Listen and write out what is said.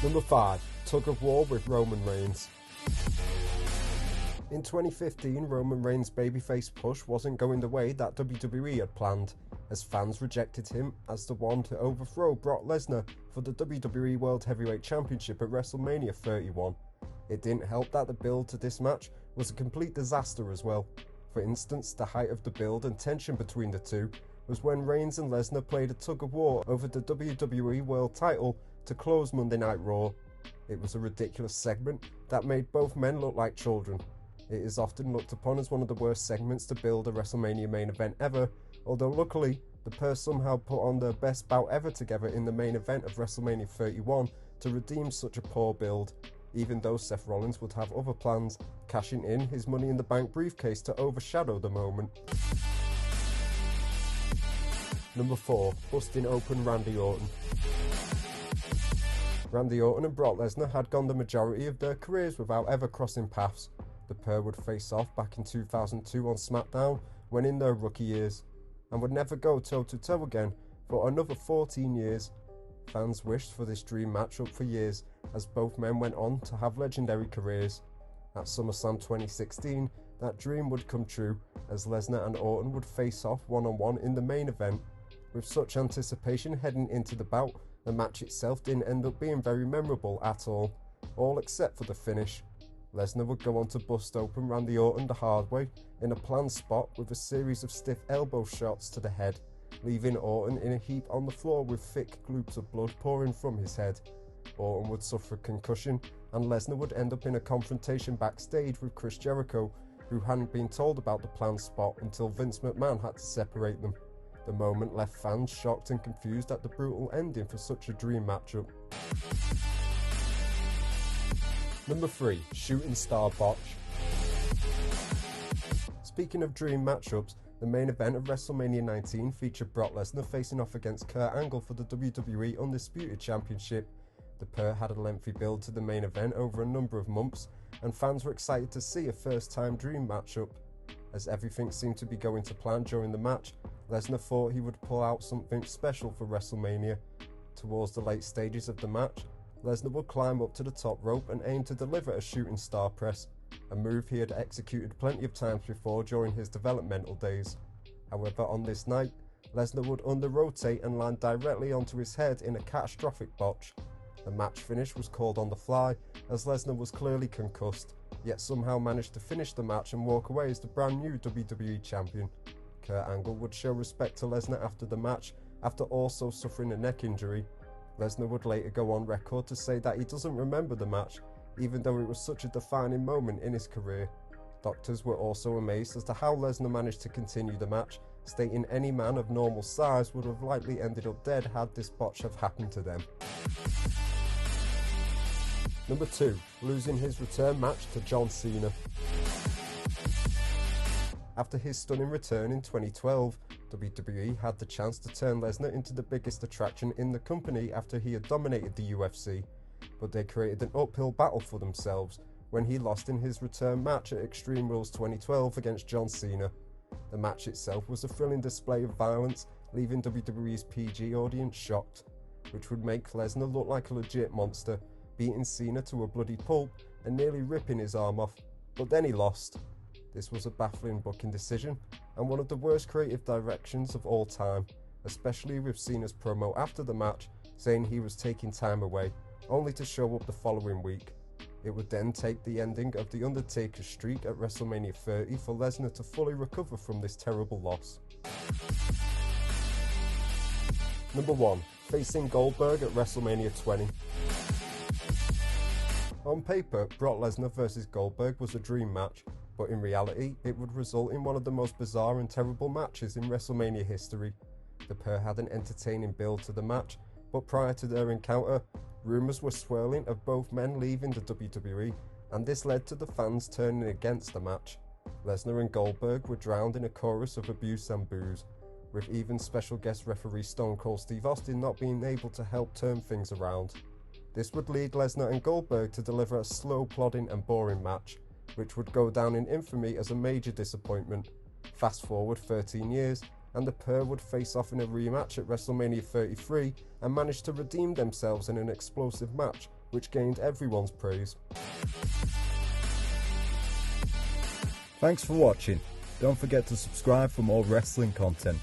Number 5. Tug of War with Roman Reigns. In 2015, Roman Reigns' babyface push wasn't going the way that WWE had planned, as fans rejected him as the one to overthrow Brock Lesnar for the WWE World Heavyweight Championship at WrestleMania 31. It didn't help that the build to this match was a complete disaster as well. For instance, the height of the build and tension between the two was when Reigns and Lesnar played a tug of war over the WWE World title to close Monday Night Raw. It was a ridiculous segment that made both men look like children. It is often looked upon as one of the worst segments to build a WrestleMania main event ever, although luckily, the pair somehow put on their best bout ever together in the main event of WrestleMania 31 to redeem such a poor build, even though Seth Rollins would have other plans, cashing in his Money in the Bank briefcase to overshadow the moment. Number 4. Busting open Randy Orton. Randy Orton and Brock Lesnar had gone the majority of their careers without ever crossing paths. The pair would face off back in 2002 on SmackDown when in their rookie years, and would never go toe-to-toe again for another 14 years. Fans wished for this dream matchup for years, as both men went on to have legendary careers. At SummerSlam 2016, that dream would come true, as Lesnar and Orton would face off one-on-one in the main event. With such anticipation heading into the bout, the match itself didn't end up being very memorable at all except for the finish. Lesnar would go on to bust open Randy Orton the hard way in a planned spot with a series of stiff elbow shots to the head, leaving Orton in a heap on the floor with thick gloops of blood pouring from his head. Orton would suffer a concussion, and Lesnar would end up in a confrontation backstage with Chris Jericho, who hadn't been told about the planned spot until Vince McMahon had to separate them. The moment left fans shocked and confused at the brutal ending for such a dream matchup. Number 3. Shooting Star Botch. Speaking of dream matchups, the main event of WrestleMania 19 featured Brock Lesnar facing off against Kurt Angle for the WWE Undisputed Championship. The pair had a lengthy build to the main event over a number of months, and fans were excited to see a first-time dream matchup. As everything seemed to be going to plan during the match, Lesnar thought he would pull out something special for WrestleMania. Towards the late stages of the match, Lesnar would climb up to the top rope and aim to deliver a shooting star press, a move he had executed plenty of times before during his developmental days. However, on this night, Lesnar would under-rotate and land directly onto his head in a catastrophic botch. The match finish was called on the fly, as Lesnar was clearly concussed, yet somehow managed to finish the match and walk away as the brand new WWE Champion. Kurt Angle would show respect to Lesnar after the match, after also suffering a neck injury. Lesnar would later go on record to say that he doesn't remember the match, even though it was such a defining moment in his career. Doctors were also amazed as to how Lesnar managed to continue the match, stating any man of normal size would have likely ended up dead had this botch have happened to them. Number 2. Losing his return match to John Cena. After his stunning return in 2012, WWE had the chance to turn Lesnar into the biggest attraction in the company after he had dominated the UFC, but they created an uphill battle for themselves when he lost in his return match at Extreme Rules 2012 against John Cena. The match itself was a thrilling display of violence, leaving WWE's PG audience shocked, which would make Lesnar look like a legit monster, beating Cena to a bloody pulp and nearly ripping his arm off, but then he lost. This was a baffling booking decision, and one of the worst creative directions of all time, especially with Cena's promo after the match saying he was taking time away, only to show up the following week. It would then take the ending of The Undertaker's streak at WrestleMania 30 for Lesnar to fully recover from this terrible loss. Number 1. Facing Goldberg at WrestleMania 20. On paper, Brock Lesnar vs Goldberg was a dream match, but in reality, it would result in one of the most bizarre and terrible matches in WrestleMania history. The pair had an entertaining build to the match, but prior to their encounter, rumours were swirling of both men leaving the WWE, and this led to the fans turning against the match. Lesnar and Goldberg were drowned in a chorus of abuse and boos, with even special guest referee Stone Cold Steve Austin not being able to help turn things around. This would lead Lesnar and Goldberg to deliver a slow, plodding and boring match, which would go down in infamy as a major disappointment. Fast forward 13 years, and the pair would face off in a rematch at WrestleMania 33 and manage to redeem themselves in an explosive match which gained everyone's praise. Thanks for watching. Don't forget to subscribe for more wrestling content.